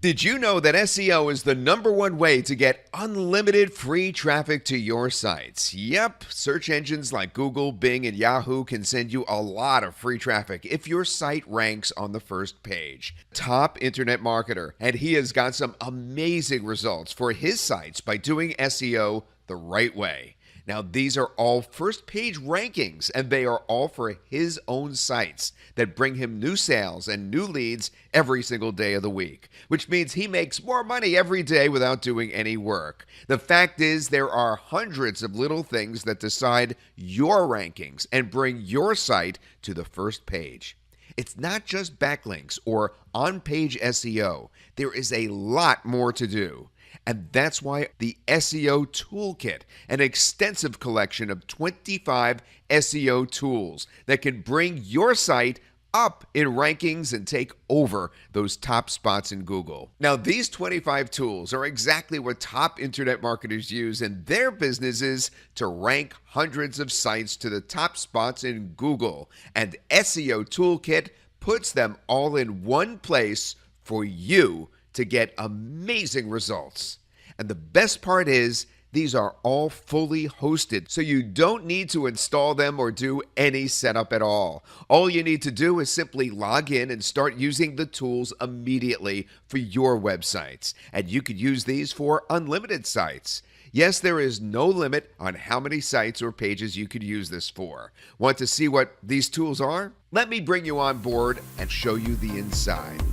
Did you know that SEO is the #1 way to get unlimited free traffic to your sites? Yep, search engines like Google, Bing, and Yahoo can send you a lot of free traffic if your site ranks on the first page. Top internet marketer, and he has got some amazing results for his sites by doing SEO the right way. Now, these are all first page rankings, and they are all for his own sites that bring him new sales and new leads every single day of the week, which means he makes more money every day without doing any work. The fact is, there are hundreds of little things that decide your rankings and bring your site to the first page. It's not just backlinks or on-page SEO. There is a lot more to do. And that's why the SEO Toolkit, an extensive collection of 25 SEO tools that can bring your site up in rankings and take over those top spots in Google. Now, these 25 tools are exactly what top internet marketers use in their businesses to rank hundreds of sites to the top spots in Google. And SEO Toolkit puts them all in one place for you to get amazing results. And the best part is, these are all fully hosted, so you don't need to install them or do any setup at all. All you need to do is simply log in and start using the tools immediately for your websites. And you could use these for unlimited sites. Yes, there is no limit on how many sites or pages you could use this for. Want to see what these tools are? Let me bring you on board and show you the inside.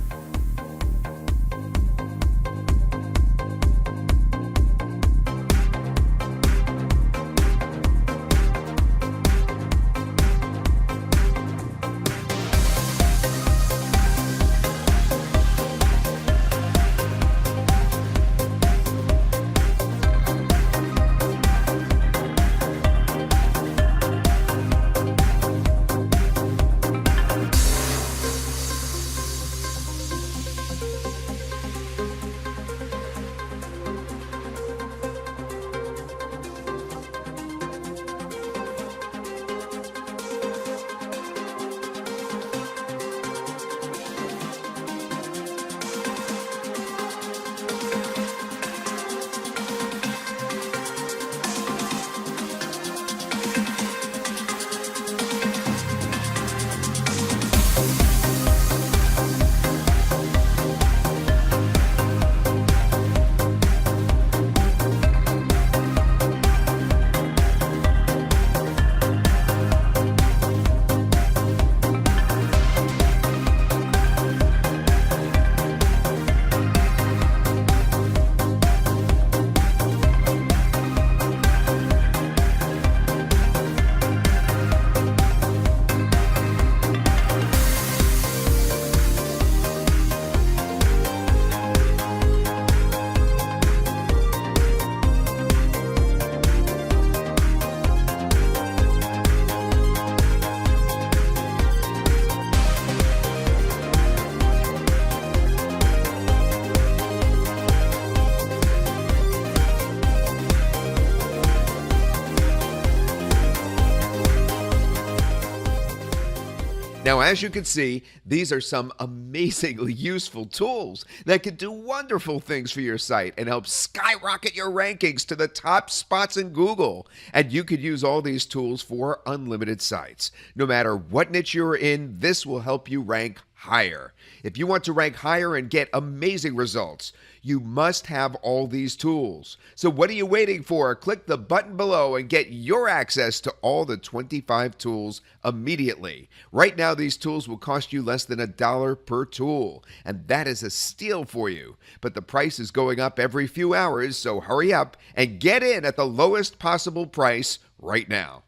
Now, as you can see, these are some amazingly useful tools that can do wonderful things for your site and help skyrocket your rankings to the top spots in Google. And you could use all these tools for unlimited sites. No matter what niche you're in, this will help you rank higher. If you want to rank higher and get amazing results, you must have all these tools. So what are you waiting for? Click the button below and get your access to all the 25 tools immediately. Right now, these tools will cost you less than $1 per tool, and that is a steal for you. But the price is going up every few hours, so hurry up and get in at the lowest possible price right now.